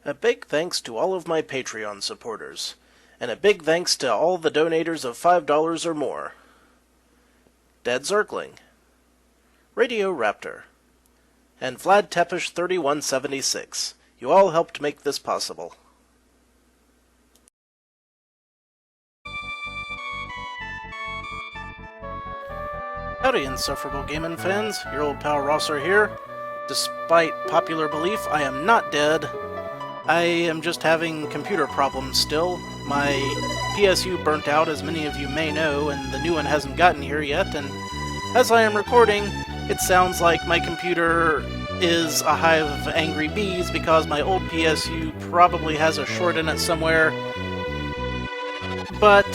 A big thanks to all of my Patreon supporters, and a big thanks to all the donators of $5 or more. Dead Zergling, Radio Raptor, and Vlad Tepish 3176. You all helped make this possible. Howdy, Insufferable Gaming fans. Your old pal Rosser here. Despite popular belief, I am not dead. I am just having computer problems still. My PSU burnt out, as many of you may know, and the new one hasn't gotten here yet, and as I am recording, it sounds like my computer is a hive of angry bees because my old PSU probably has a short in it somewhere, but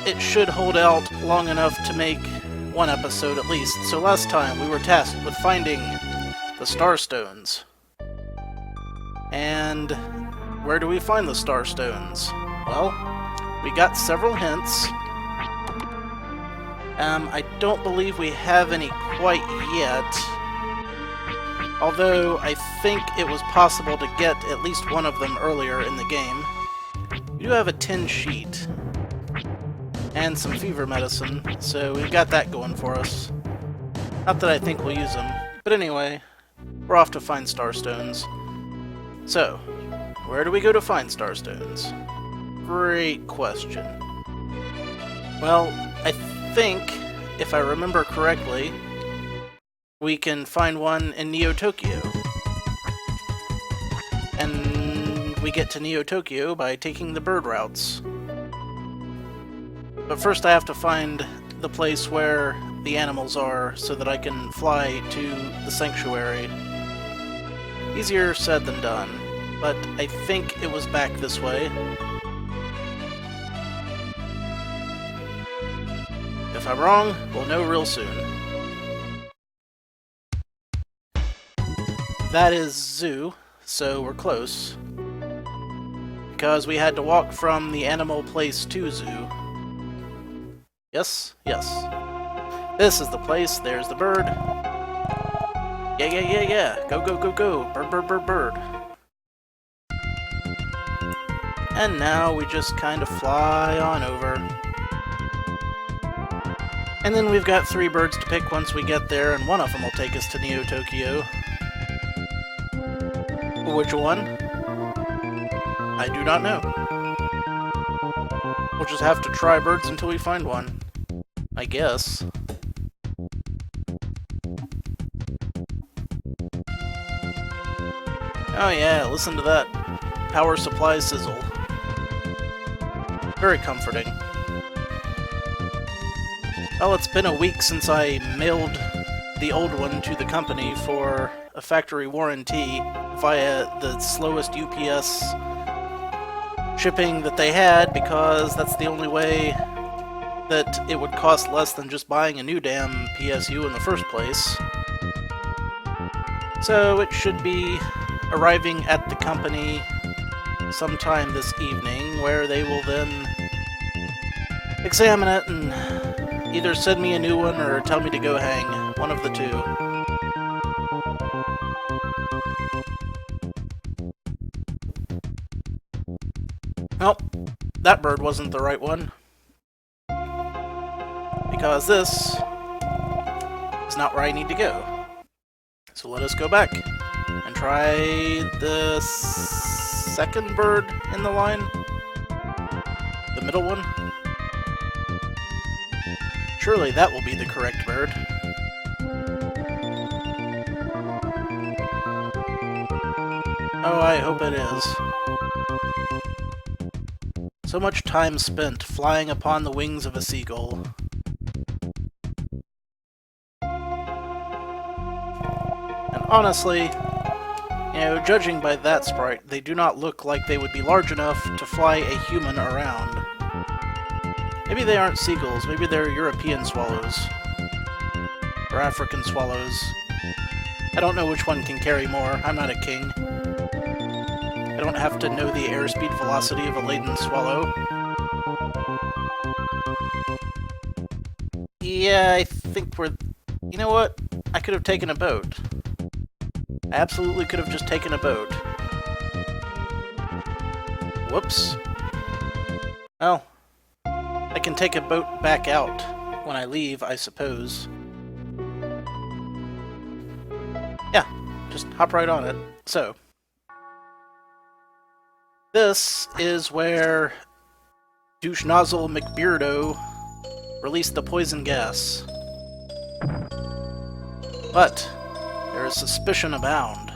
it should hold out long enough to make one episode at least. So last time we were tasked with finding the Starstones. And where do we find the Starstones? Well, we got several hints. I don't believe we have any quite yet. Although I think it was possible to get at least one of them earlier in the game. We do have a tin sheet. And some fever medicine, so we've got that going for us. Not that I think we'll use them. But anyway, we're off to find Starstones. So, where do we go to find Starstones? Great question. Well, I think, if I remember correctly, we can find one in Neo-Tokyo. And we get to Neo-Tokyo by taking the bird routes. But first I have to find the place where the animals are so that I can fly to the sanctuary. Easier said than done, but I think it was back this way. If I'm wrong, we'll know real soon. That is Zoo, so we're close. Because we had to walk from the animal place to Zoo. Yes, yes. This is the place. There's the bird. Yeah, yeah, yeah, yeah. Go, go, go, go. Bird, bird, bird, bird. And now we just kind of fly on over. And then we've got 3 birds to pick once we get there, and one of them will take us to Neo-Tokyo. Which one? I do not know. We'll just have to try birds until we find one. I guess. Oh yeah, listen to that power supply sizzle. Very comforting. Well, it's been a week since I mailed the old one to the company for a factory warranty via the slowest UPS shipping that they had, because that's the only way that it would cost less than just buying a new damn PSU in the first place. So it should be arriving at the company sometime this evening, where they will then examine it and either send me a new one or tell me to go hang. One of the two. Well, that bird wasn't the right one. Because this is not where I need to go. So let us go back and try the second bird in the line. The middle one. Surely that will be the correct bird. Oh, I hope it is. So much time spent flying upon the wings of a seagull. And honestly, judging by that sprite, they do not look like they would be large enough to fly a human around. Maybe they aren't seagulls, maybe they're European swallows. Or African swallows. I don't know which one can carry more, I'm not a king. I don't have to know the airspeed velocity of a laden swallow. Yeah, I think we're... You know what? I could have taken a boat. I absolutely could have just taken a boat. whoops. Well, I can take a boat back out when I leave, I suppose. Yeah, just hop right on it. So, this is where Douche Nozzle McBeardo released the poison gas. But there is suspicion abound.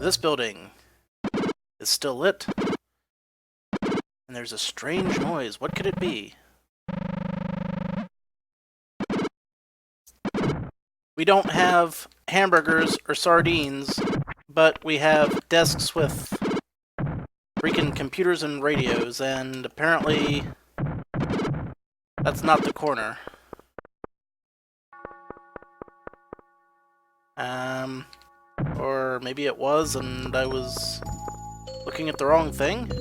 This building is still lit, and there's a strange noise. What could it be? We don't have hamburgers or sardines, but we have desks with freaking computers and radios, and apparently that's not the corner. Or maybe it was and I was looking at the wrong thing?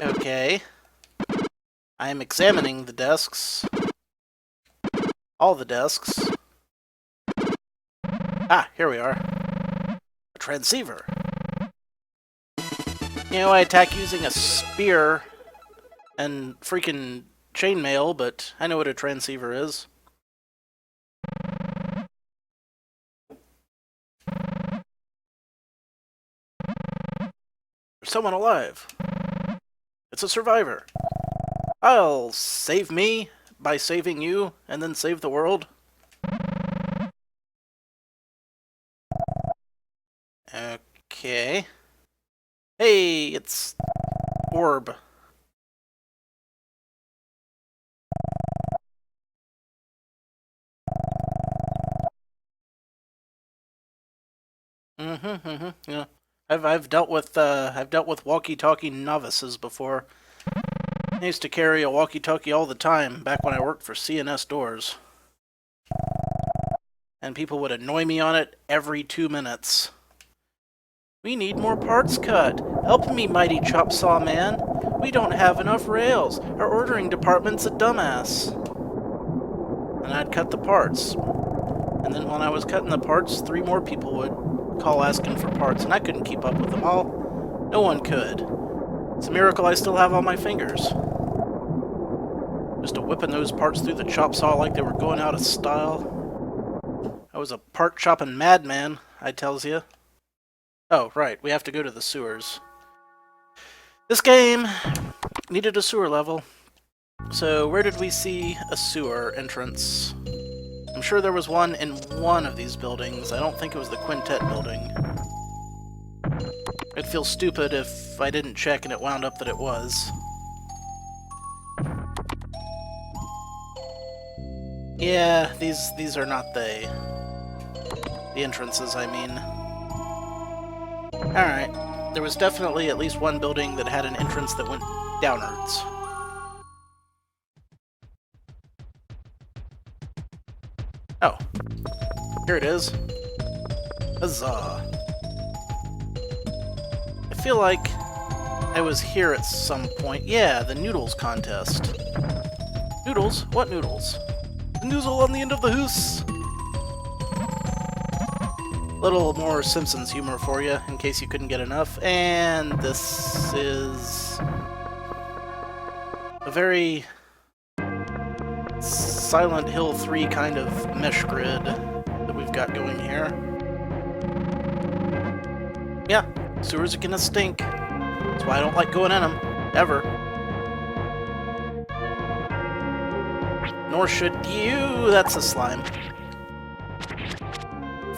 Okay. I am examining the desks. All the desks. Ah, here we are. A transceiver. You know, I attack using a spear and freaking chainmail, but I know what a transceiver is. There's someone alive. It's a survivor. I'll save me by saving you, and then save the world. Okay. Hey, it's Orb. Yeah. I've dealt with walkie-talkie novices before. I used to carry a walkie-talkie all the time back when I worked for CNS Doors. And people would annoy me on it every 2 minutes. We need more parts cut. Help me, mighty chop saw man. We don't have enough rails. Our ordering department's a dumbass. And I'd cut the parts. And then when I was cutting the parts, 3 more people would call asking for parts, and I couldn't keep up with them all. No one could. It's a miracle I still have all my fingers. Just a whipping those parts through the chop saw like they were going out of style. I was a part chopping madman, I tells you. Oh, right, we have to go to the sewers. This game needed a sewer level. So where did we see a sewer entrance? I'm sure there was one in one of these buildings. I don't think it was the Quintet building. It'd feel stupid if I didn't check and it wound up that it was. Yeah, these are not the entrances, I mean. Alright, there was definitely at least one building that had an entrance that went downwards. Oh, here it is. Huzzah. I feel like I was here at some point. Yeah, the noodles contest. Noodles? What noodles? The noodle on the end of the hoose! Little more Simpsons humor for you, in case you couldn't get enough. And this is a very Silent Hill 3 kind of mesh grid that we've got going here. Yeah, sewers are gonna stink. That's why I don't like going in them, ever. Nor should you. That's a slime.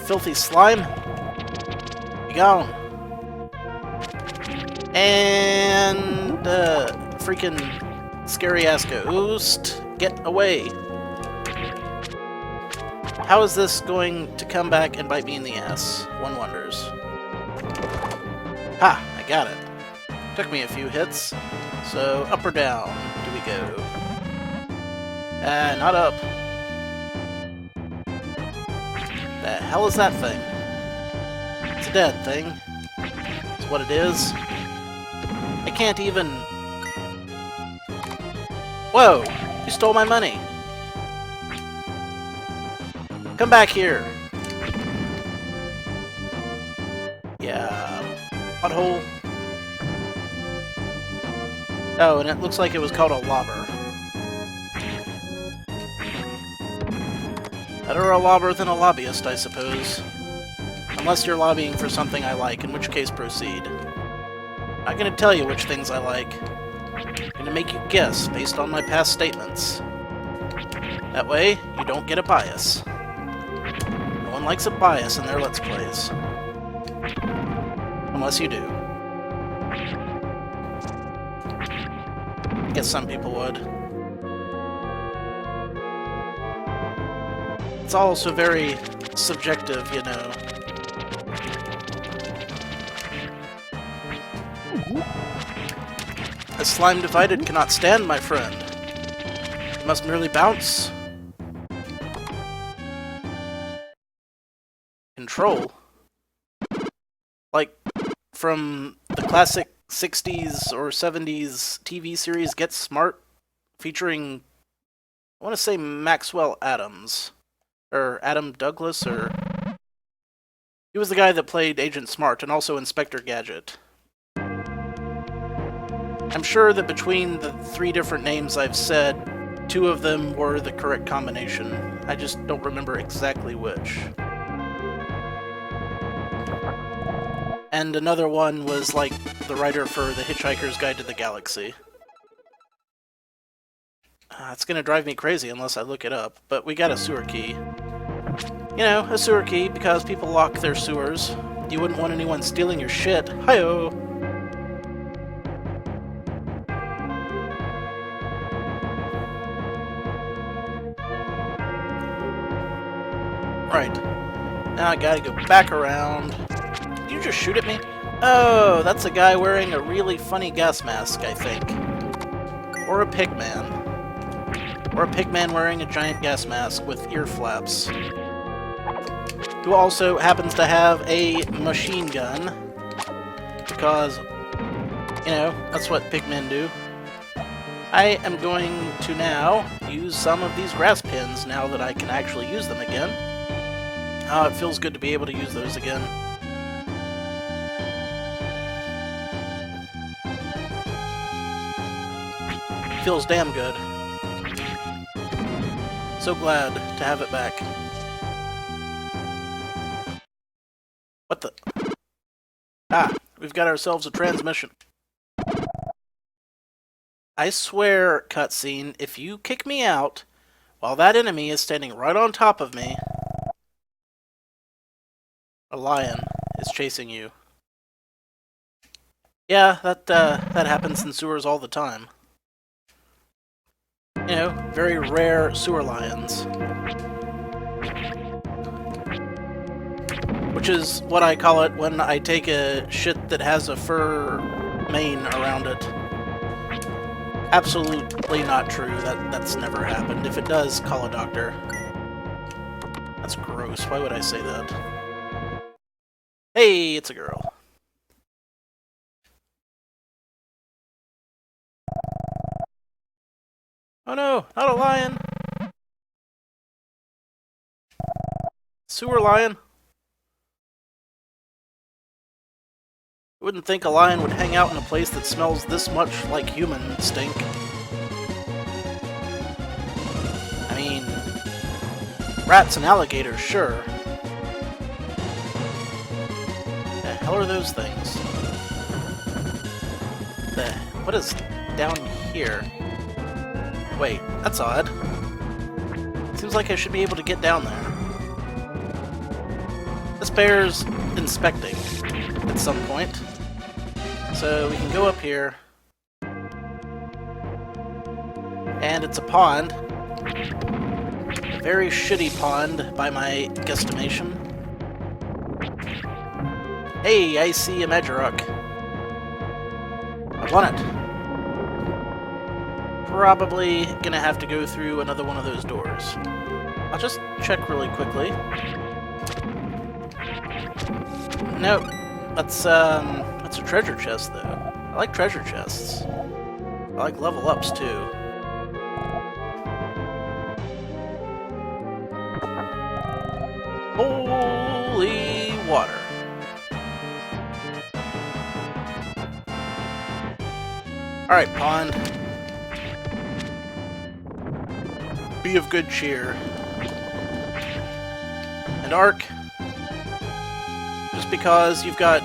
Filthy slime. Be gone. And freaking scary ass ghost. Get away. How is this going to come back and bite me in the ass? One wonders. Ha! I got it. Took me a few hits. So, up or down do we go? Not up. The hell is that thing? It's a dead thing. That's what it is. I can't even... Whoa! You stole my money! Come back here! Yeah... Pothole. Oh, and it looks like it was called a lobber. Better a lobber than a lobbyist, I suppose. Unless you're lobbying for something I like, in which case proceed. I'm not gonna tell you which things I like. I'm gonna make you guess based on my past statements. That way, you don't get a bias. No one likes a bias in their Let's Plays. Unless you do. I guess some people would. It's also very subjective, you know. A slime divided cannot stand, my friend. It must merely bounce. Control? Like, from the classic 60s or 70s TV series Get Smart, featuring, I want to say Maxwell Adams. Or Adam Douglas, or... He was the guy that played Agent Smart, and also Inspector Gadget. I'm sure that between the 3 different names I've said, 2 of them were the correct combination. I just don't remember exactly which. And another one was like the writer for The Hitchhiker's Guide to the Galaxy. It's gonna drive me crazy unless I look it up, but we got a sewer key. You know, a sewer key because people lock their sewers. You wouldn't want anyone stealing your shit. Hi-yo! Right. Now I gotta go back around. Did you just shoot at me? Oh, that's a guy wearing a really funny gas mask, I think. Or a pigman. Or a pigman wearing a giant gas mask with ear flaps. Who also happens to have a machine gun. Because, you know, that's what pigmen do. I am going to now use some of these grass pins now that I can actually use them again. It feels good to be able to use those again. Feels damn good. So glad to have it back. What the? Ah, we've got ourselves a transmission. I swear, cutscene, if you kick me out while that enemy is standing right on top of me, a lion is chasing you. Yeah, that happens in sewers all the time. You know, very rare sewer lions. Which is what I call it when I take a shit that has a fur mane around it. Absolutely not true. That's never happened. If it does, call a doctor. That's gross. Why would I say that? Hey, it's a girl. Oh no, not a lion! Sewer lion? I wouldn't think a lion would hang out in a place that smells this much like human stink. I mean, rats and alligators, sure. The hell are those things? What is down here? Wait, that's odd. Seems like I should be able to get down there. This bears inspecting at some point. So we can go up here. And it's a pond. A very shitty pond by my guesstimation. Hey, I see a Magirock. I want it. Probably gonna have to go through another one of those doors. I'll just check really quickly. Nope. That's a treasure chest, though. I like treasure chests. I like level ups, too. water. Alright, pond. Be of good cheer. And Ark, just because you've got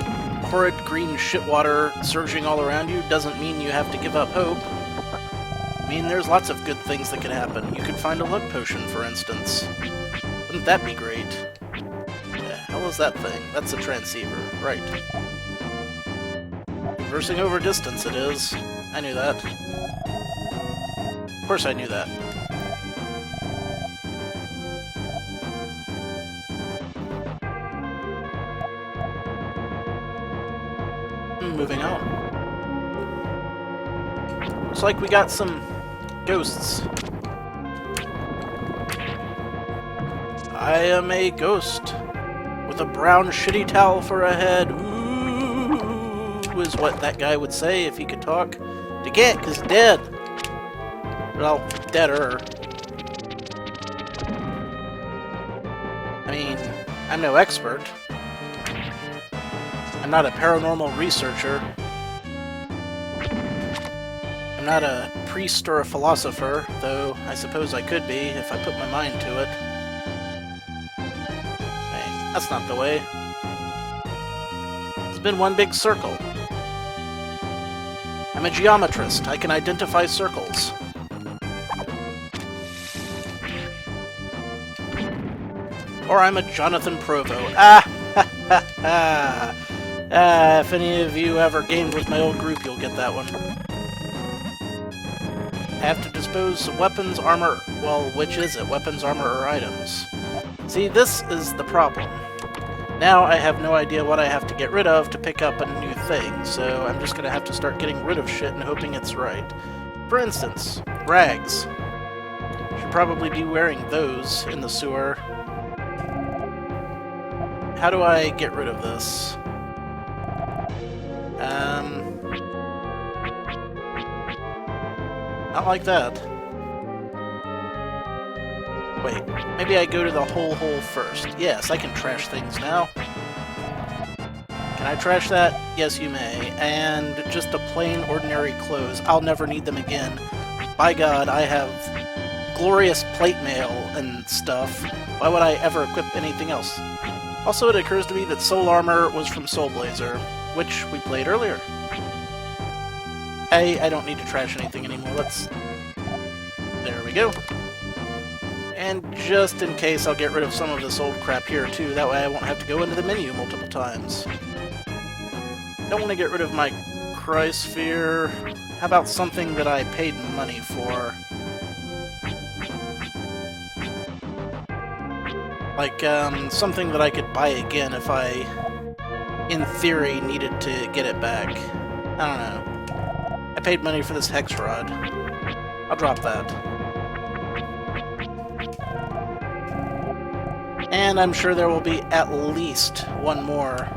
horrid green shitwater surging all around you doesn't mean you have to give up hope. I mean, there's lots of good things that could happen. You could find a luck potion, for instance. Wouldn't that be great? What the hell is that thing? That's a transceiver. Right. Conversing over distance it is. I knew that. Of course I knew that. Moving on. Looks like we got some ghosts. I am a ghost with a brown shitty towel for a head. Ooh, is what that guy would say if he could talk. He can't, 'cause he's dead. Well, deader. I mean, I'm no expert. I'm not a paranormal researcher. I'm not a priest or a philosopher, though I suppose I could be if I put my mind to it. Hey, that's not the way. It's been one big circle. I'm a geometrist. I can identify circles. Or I'm a Jonathan Provo. Ah ha ha ha! If any of you ever gamed with my old group, you'll get that one. I have to dispose of weapons, armor... Well, which is it? Weapons, armor, or items? See, this is the problem. Now I have no idea what I have to get rid of to pick up a new thing, so I'm just gonna have to start getting rid of shit and hoping it's right. For instance, rags. Should probably be wearing those in the sewer. How do I get rid of this? Not like that. Wait, maybe I go to the whole hole first. Yes, I can trash things now. Can I trash that? Yes, you may. And just a plain, ordinary clothes. I'll never need them again. By God, I have glorious plate mail and stuff. Why would I ever equip anything else? Also, it occurs to me that Soul Armor was from Soul Blazer, which we played earlier. I don't need to trash anything anymore. There we go. And just in case, I'll get rid of some of this old crap here, too. That way I won't have to go into the menu multiple times. Don't want to get rid of my Crysphere. How about something that I paid money for? Like, something that I could buy again if I, in theory, needed to get it back. I don't know. I paid money for this Hex Rod. I'll drop that. And I'm sure there will be at least one more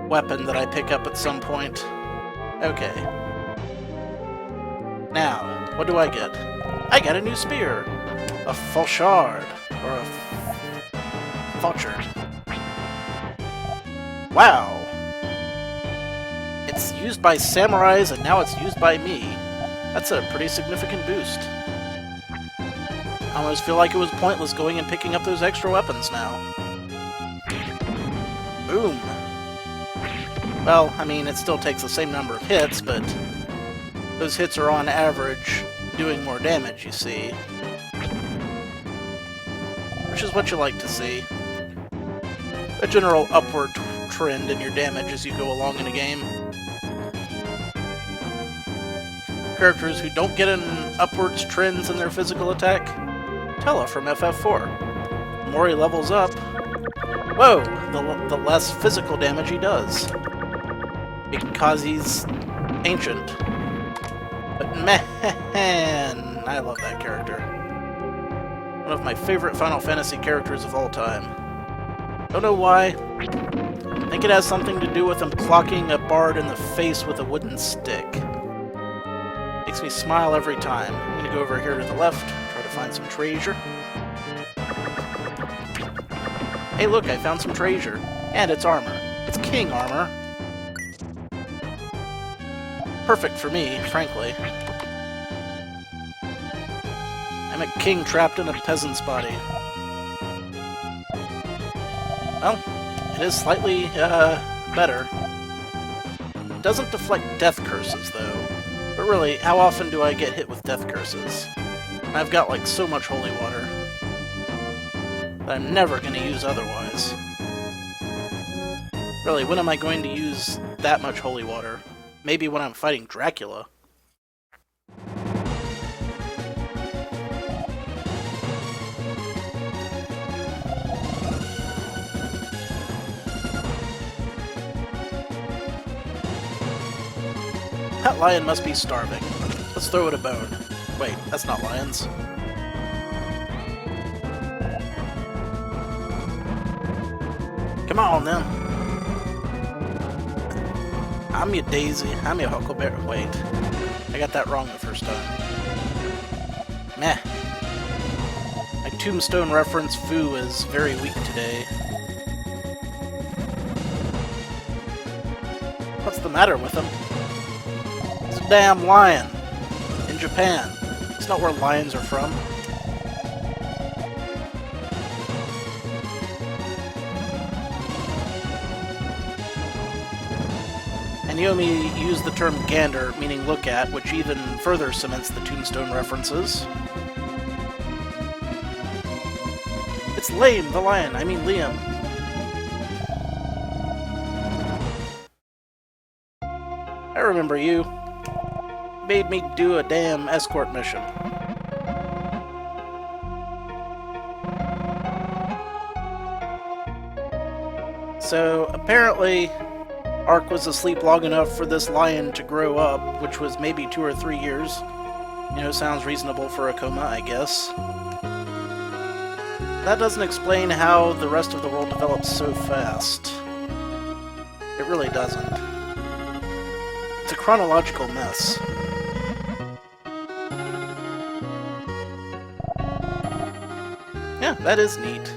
weapon that I pick up at some point. Okay. Now, what do I get? I got a new spear! A Falchard. Or a Falchard. Wow! It's used by samurais, and now it's used by me. That's a pretty significant boost. I almost feel like it was pointless going and picking up those extra weapons now. Boom! Well, I mean, it still takes the same number of hits, but those hits are on average doing more damage, you see. Which is what you like to see. A general upward trend in your damage as you go along in a game. Characters who don't get an upwards trends in their physical attack? Tella from FF4. The more he levels up, whoa, the less physical damage he does. Because he's ancient. But man, I love that character. One of my favorite Final Fantasy characters of all time. Don't know why. I think it has something to do with him clocking a bard in the face with a wooden stick. Makes me smile every time. I'm gonna go over here to the left, try to find some treasure. Hey look, I found some treasure. And it's armor. It's king armor. Perfect for me, frankly. I'm a king trapped in a peasant's body. Well, it is slightly, better. It doesn't deflect death curses, though. But really, how often do I get hit with death curses? I've got, like, so much holy water that I'm never going to use otherwise. Really, when am I going to use that much holy water? Maybe when I'm fighting Dracula. That lion must be starving. Let's throw it a bone. Wait, that's not lions. Come on, then. I'm your Daisy. I'm your Huckleberry. Wait. I got that wrong the first time. Meh. My Tombstone reference foo is very weak today. What's the matter with him? It's a damn lion. In Japan. It's not where lions are from. And Yomi used the term gander, meaning look at, which even further cements the Tombstone references. It's Lame, the lion. I mean Liam. I remember you. Made me do a damn escort mission. So, apparently, Ark was asleep long enough for this lion to grow up, which was maybe 2 or 3 years. You know, sounds reasonable for a coma, I guess. That doesn't explain how the rest of the world develops so fast. It really doesn't. It's a chronological mess. Yeah, that is neat.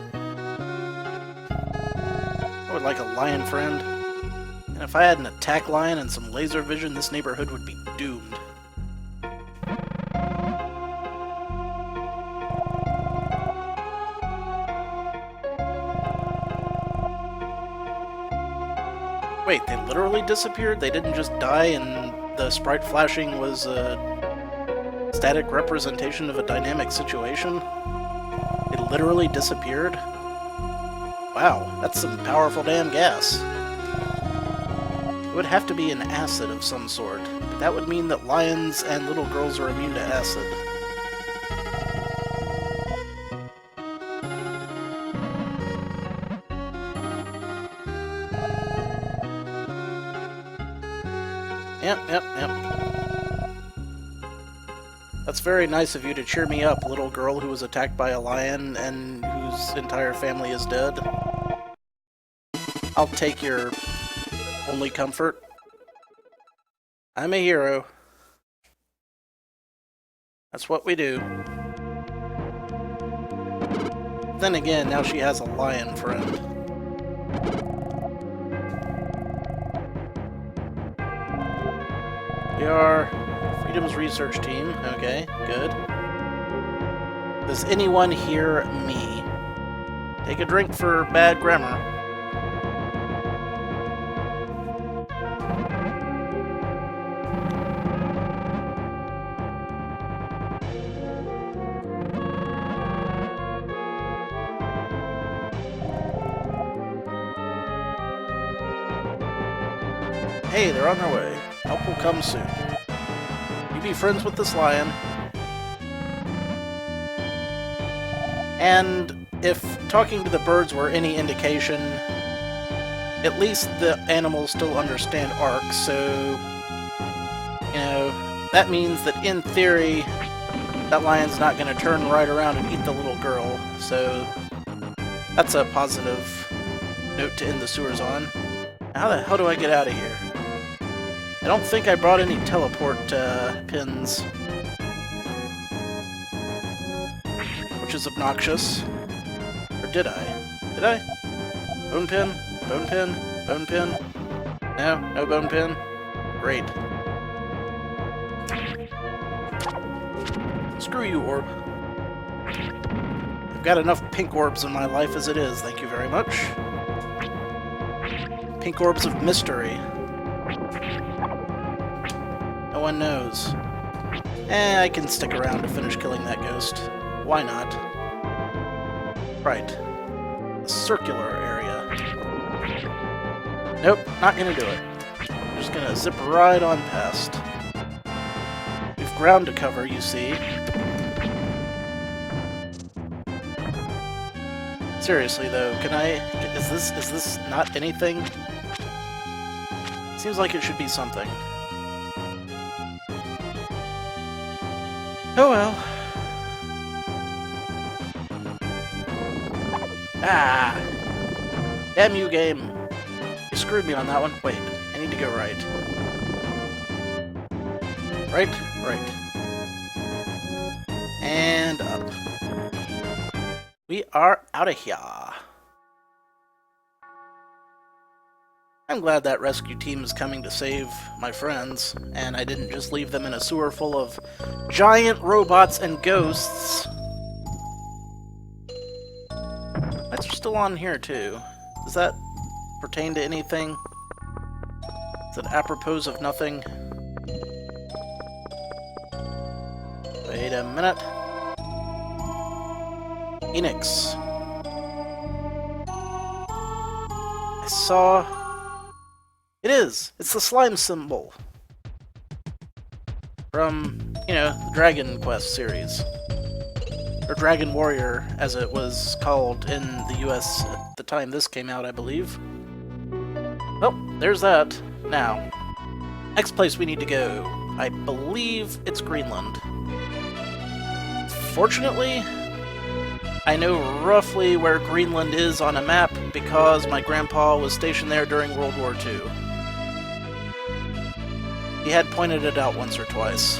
I would like a lion friend. And if I had an attack lion and some laser vision, this neighborhood would be doomed. Wait, they literally disappeared? They didn't just die and the sprite flashing was a static representation of a dynamic situation? They literally disappeared? Wow, that's some powerful damn gas. It would have to be an acid of some sort, but that would mean that lions and little girls are immune to acid. Yep. That's very nice of you to cheer me up, little girl who was attacked by a lion and whose entire family is dead. I'll take your only comfort. I'm a hero. That's what we do. Then again, now she has a lion friend. We are Freedom's research team. Okay, good. Does anyone hear me? Take a drink for bad grammar. Hey, they're on their way. Help will come soon. You be friends with this lion. And if talking to the birds were any indication, at least the animals still understand Ark, so, you know, that means that in theory, that lion's not going to turn right around and eat the little girl, so that's a positive note to end the sewers on. How the hell do I get out of here? I don't think I brought any teleport pins, which is obnoxious. Or did I? Did I? Bone pin? Bone pin? Bone pin? No? No bone pin? Great. Screw you, orb. I've got enough pink orbs in my life as it is, thank you very much. Pink orbs of mystery. No one knows. I can stick around to finish killing that ghost. Why not? Right. A circular area. Nope, not gonna do it. I'm just gonna zip right on past. We've ground to cover, you see. Seriously though, can I... Is this not anything? Seems like it should be something. Oh well. Ah! Damn you, game! You screwed me on that one. Wait, I need to go right. Right, right. And up. We are out of here. I'm glad that rescue team is coming to save my friends, and I didn't just leave them in a sewer full of giant robots and ghosts. Lights are still on here, too. Does that pertain to anything? Is it apropos of nothing? Wait a minute. Enix. I saw... It is! It's the slime symbol! From, you know, the Dragon Quest series. Or Dragon Warrior, as it was called in the US at the time this came out, I believe. Well, there's that. Now, next place we need to go. I believe it's Greenland. Fortunately, I know roughly where Greenland is on a map because my grandpa was stationed there during World War II. He had pointed it out once or twice.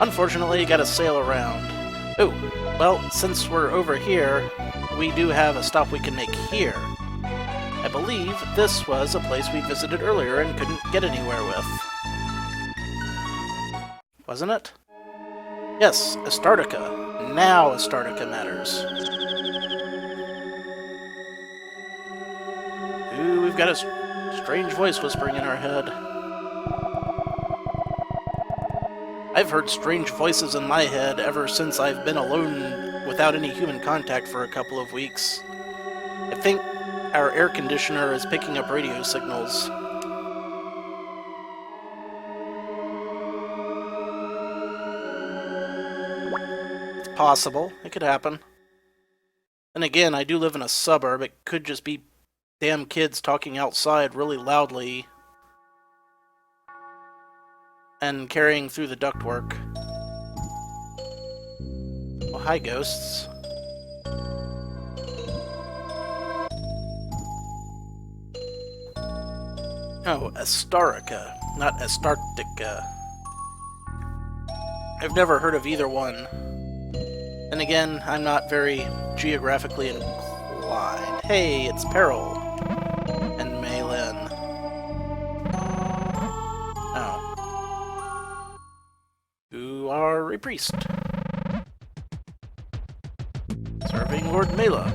Unfortunately, you gotta sail around. Oh, well, since we're over here, we do have a stop we can make here. I believe this was a place we visited earlier and couldn't get anywhere with. Wasn't it? Yes, Astartica. Now Astartica matters. Ooh, we've got a strange voice whispering in our head. I've heard strange voices in my head ever since I've been alone without any human contact for a couple of weeks. I think our air conditioner is picking up radio signals. It's possible. It could happen. And again, I do live in a suburb. It could just be damn kids talking outside really loudly and carrying through the ductwork. Well, hi, ghosts. Oh, Astarica, not Astarctica. I've never heard of either one. And again, I'm not very geographically inclined. Hey, it's Peril. And Maylin. Oh. You are a priest. Serving Lord Mela.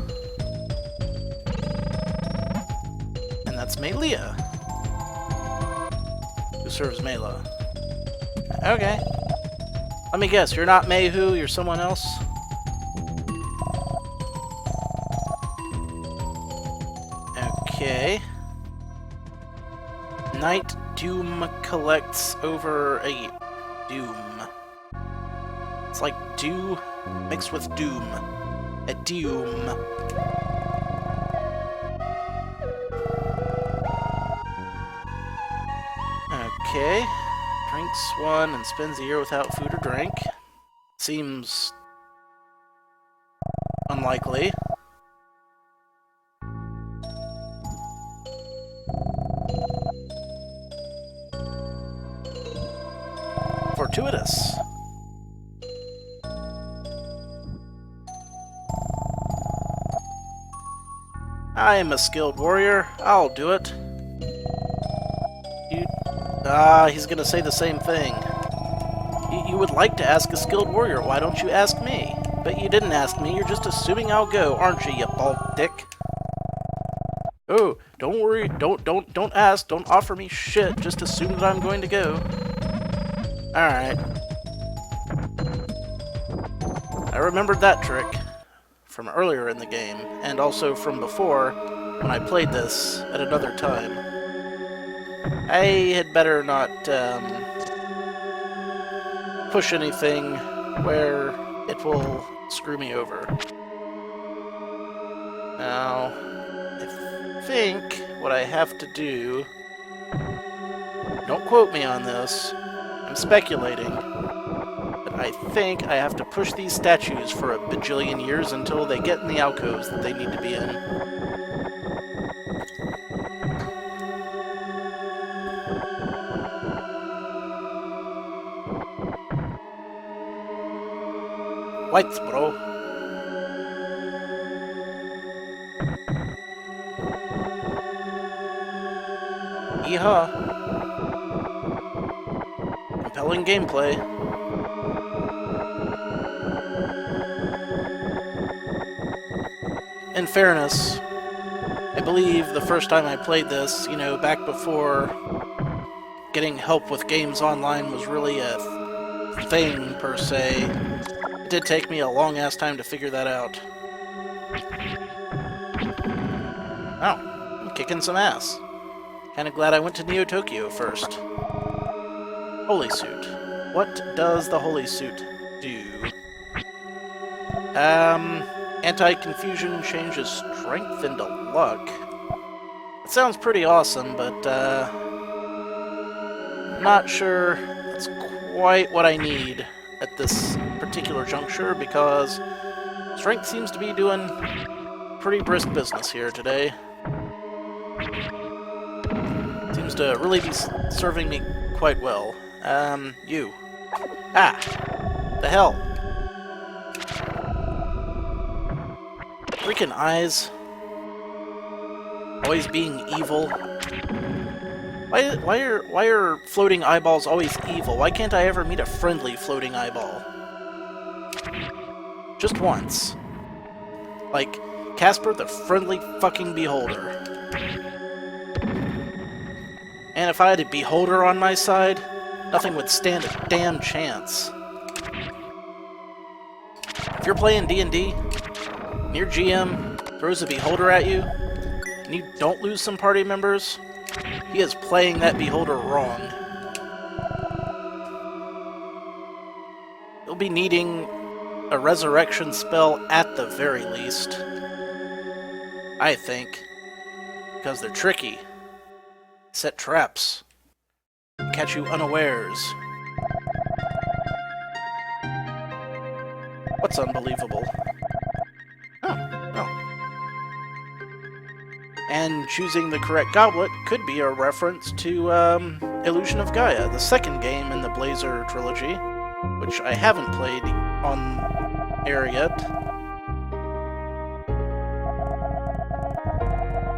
And that's Melia. Who serves Mela? Okay. Let me guess, you're not Mayhu, you're someone else? Okay. Night Doom collects over a doom. It's like dew mixed with doom. A doom. Okay. Drinks one and spends a year without food or drink. Seems unlikely. Fortuitous. I am a skilled warrior. I'll do it. He's gonna say the same thing. You would like to ask a skilled warrior. Why don't you ask me? But you didn't ask me. You're just assuming I'll go, aren't you, you bald dick? Oh, don't worry. Don't ask. Don't offer me shit. Just assume that I'm going to go. Alright. I remembered that trick from earlier in the game, and also from before when I played this at another time. I had better not push anything where it will screw me over. Now, I think what I have to do... Don't quote me on this. I'm speculating. But I think I have to push these statues for a bajillion years until they get in the alcoves that they need to be in. Whites, bro. Yeehaw. Compelling gameplay. In fairness, I believe the first time I played this, you know, back before getting help with games online was really a thing, per se, it did take me a long-ass time to figure that out. Oh, I'm kicking some ass. Kinda glad I went to Neo Tokyo first. Holy Suit. What does the Holy Suit do? Anti-confusion changes strength into luck. It sounds pretty awesome, but, not sure that's quite what I need at this particular juncture, because strength seems to be doing pretty brisk business here today. Seems to really be serving me quite well. You. Ah! The hell? Freaking eyes. Always being evil. Why are floating eyeballs always evil? Why can't I ever meet a friendly floating eyeball? Just once. Like, Casper the Friendly Fucking Beholder. And if I had a beholder on my side, nothing would stand a damn chance. If you're playing D&D, and your GM throws a beholder at you, and you don't lose some party members, he is playing that beholder wrong. You'll be needing a resurrection spell at the very least. I think. Because they're tricky. Set traps. Catch you unawares. What's unbelievable? Oh. And choosing the correct goblet could be a reference to Illusion of Gaia, the second game in the Blazer trilogy, which I haven't played on air yet.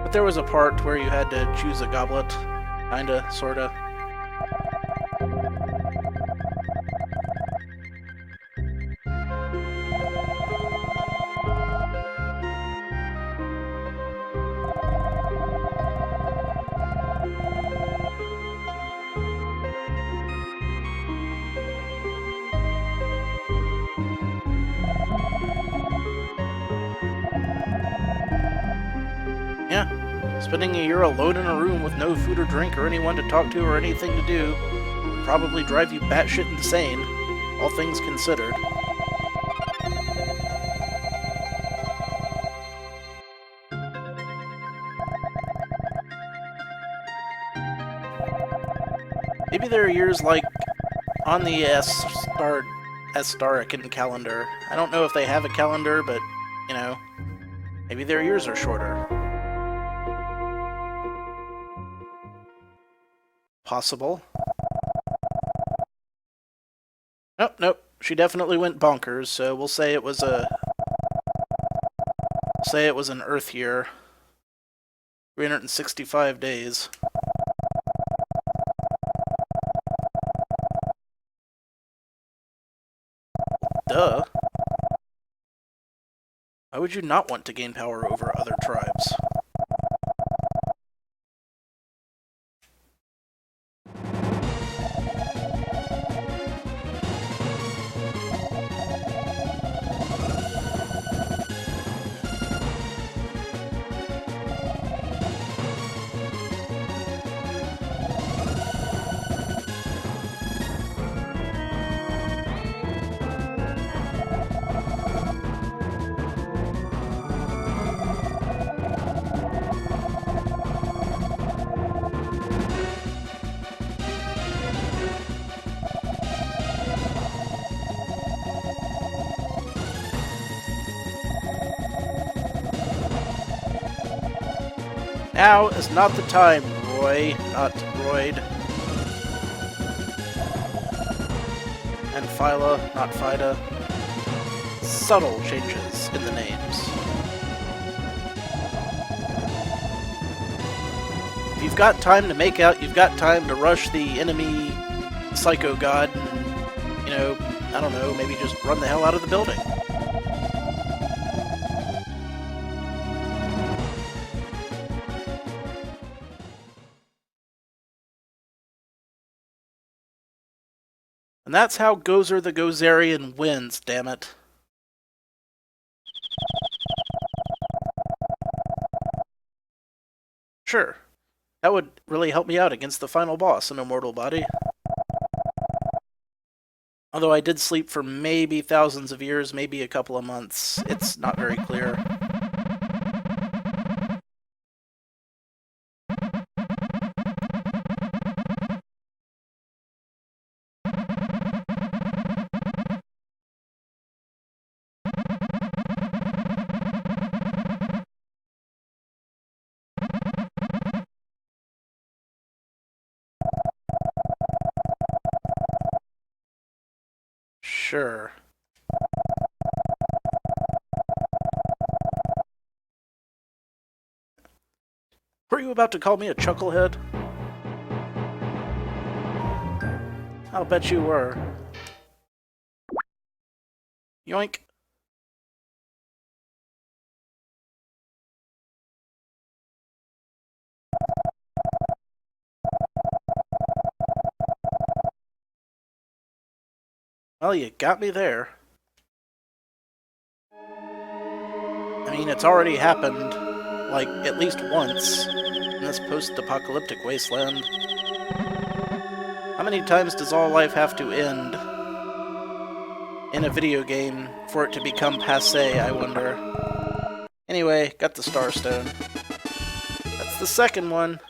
But there was a part where you had to choose a goblet, kinda, sorta. Yeah, spending a year alone in a room with no food or drink or anyone to talk to or anything to do would probably drive you batshit insane, all things considered. Maybe there are years like on the Starican calendar. I don't know if they have a calendar, but, you know, maybe their years are shorter. Possible. Nope. She definitely went bonkers, so we'll say it was an Earth year. 365 days. Duh. Why would you not want to gain power over other tribes? Now is not the time, Roy, not Royd. And Phyla, not Phyda. Subtle changes in the names. If you've got time to make out, you've got time to rush the enemy Psycho God and, you know, I don't know, maybe just run the hell out of the building. And that's how Gozer the Gozerian wins, damn it. Sure. That would really help me out against the final boss, an immortal body. Although I did sleep for maybe thousands of years, maybe a couple of months. It's not very clear. Sure. Were you about to call me a chucklehead? I'll bet you were. Yoink. Well, you got me there. I mean, it's already happened, like, at least once in this post-apocalyptic wasteland. How many times does all life have to end in a video game for it to become passé, I wonder? Anyway, got the Starstone. That's the second one.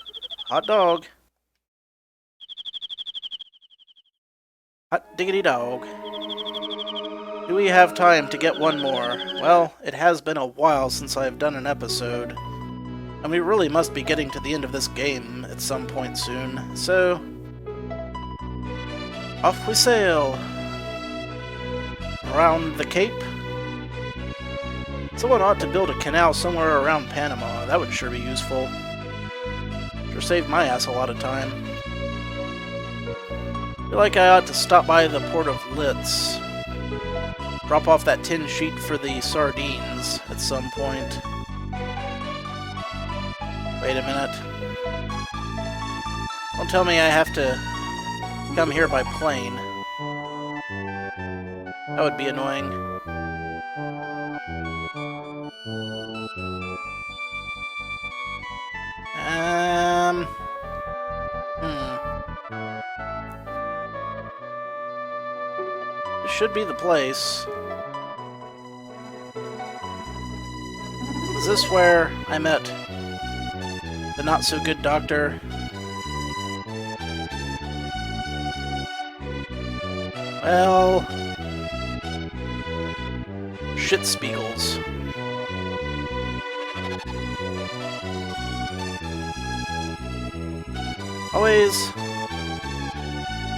Hot dog. Hot diggity dog. Do we have time to get one more? Well, it has been a while since I've done an episode, and we really must be getting to the end of this game at some point soon, so off we sail! Around the Cape? Someone ought to build a canal somewhere around Panama. That would sure be useful. Sure saved my ass a lot of time. Feel like I ought to stop by the port of Litz. Drop off that tin sheet for the sardines at some point. Wait a minute. Don't tell me I have to come here by plane. That would be annoying. This should be the place. Is this where I met the not-so-good doctor? Well... Shitspiegels. Always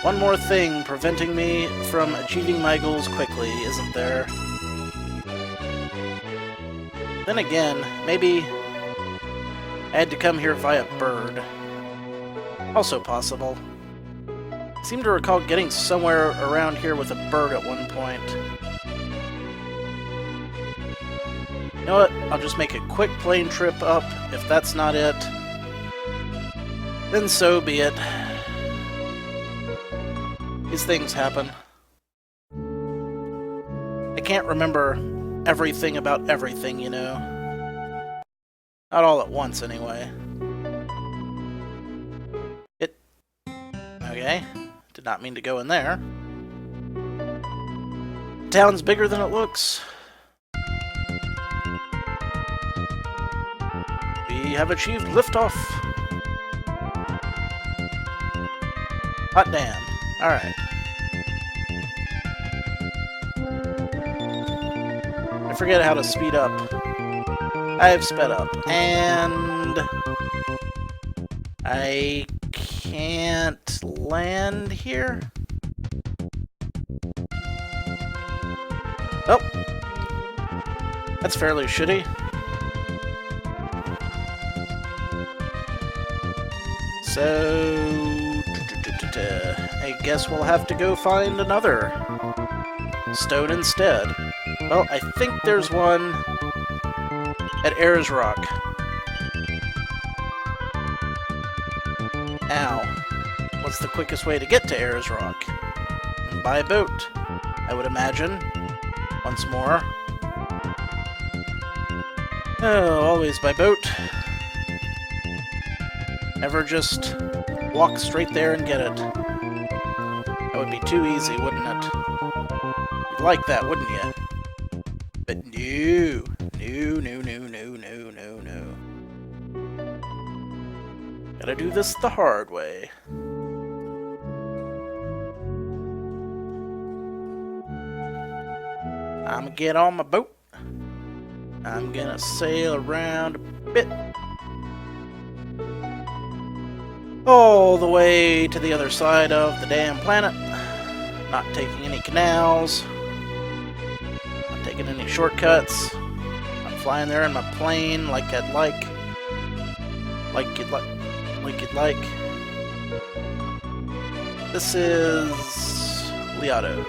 one more thing preventing me from achieving my goals quickly, isn't there? Then again, maybe I had to come here via bird. Also possible. I seem to recall getting somewhere around here with a bird at one point. You know what? I'll just make a quick plane trip up. If that's not it, then so be it. These things happen. I can't remember everything about everything, you know. Not all at once, anyway. Okay. Did not mean to go in there. The town's bigger than it looks. We have achieved liftoff. Hot damn. Alright. I forget how to speed up. I've sped up. And I can't land here? Oh. That's fairly shitty. So, I guess we'll have to go find another stone instead. Well, I think there's one at Ayers Rock. Now, what's the quickest way to get to Ayers Rock? By boat, I would imagine. Once more. Oh, always by boat. Never just walk straight there and get it. That would be too easy, wouldn't it? You'd like that, wouldn't you? But no. No. Gotta do this the hard way. I'm gonna get on my boat. I'm gonna sail around a bit. All the way to the other side of the damn planet. Not taking any canals. Not taking any shortcuts. I'm flying there in my plane like I'd like. Like you'd like. This is Liado,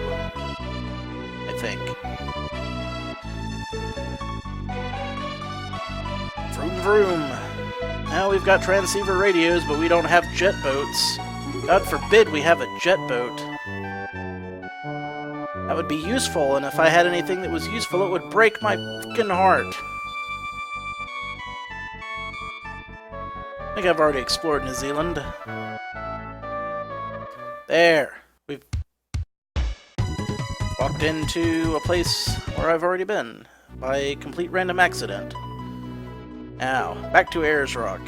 I think. Vroom vroom. Now we've got transceiver radios, but we don't have jet boats. God forbid we have a jet boat. That would be useful, and if I had anything that was useful, it would break my fucking heart. I think I've already explored New Zealand. There. We've walked into a place where I've already been, by complete random accident. Now, back to Ayers Rock.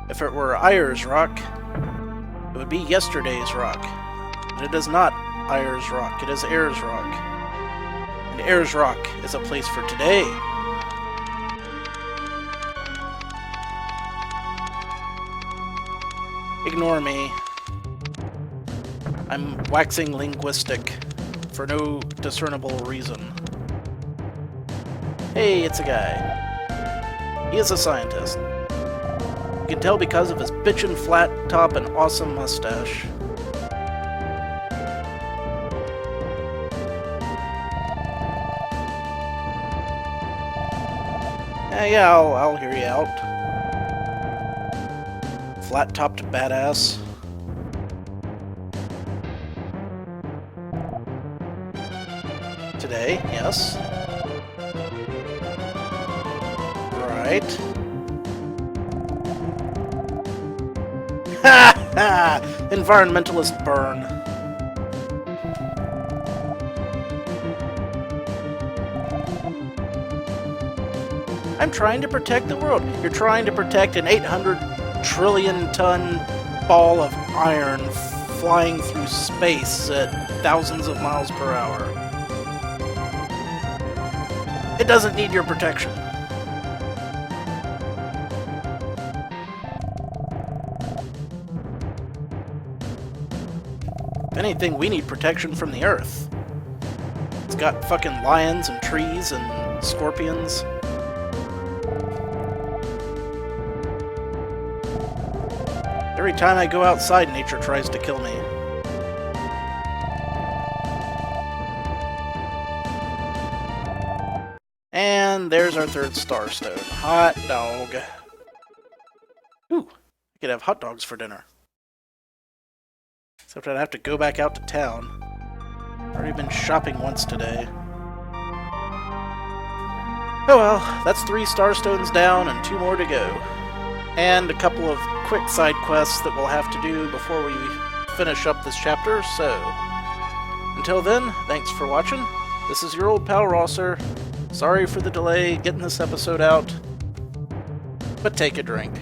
If it were Ayers Rock, it would be yesterday's rock. But it is not Ayers Rock, it is Ayers Rock. And Ayers Rock is a place for today. Ignore me. I'm waxing linguistic for no discernible reason. Hey, it's a guy. He is a scientist. You can tell because of his bitchin' flat top and awesome mustache. Yeah, I'll hear you out. Flat-topped badass. Today, yes. Right. Ha ha! Environmentalist burn. I'm trying to protect the world. You're trying to protect an 800 trillion ton ball of iron flying through space at thousands of miles per hour. It doesn't need your protection. If anything, we need protection from the Earth. It's got fucking lions and trees and scorpions. Every time I go outside, nature tries to kill me. And there's our third Starstone. Hot dog. Ooh, I could have hot dogs for dinner. Except I'd have to go back out to town. Already been shopping once today. Oh well, that's 3 Starstones down and 2 more to go. And a couple of quick side quests that we'll have to do before we finish up this chapter, so... Until then, thanks for watching. This is your old pal Rosser. Sorry for the delay getting this episode out, but take a drink.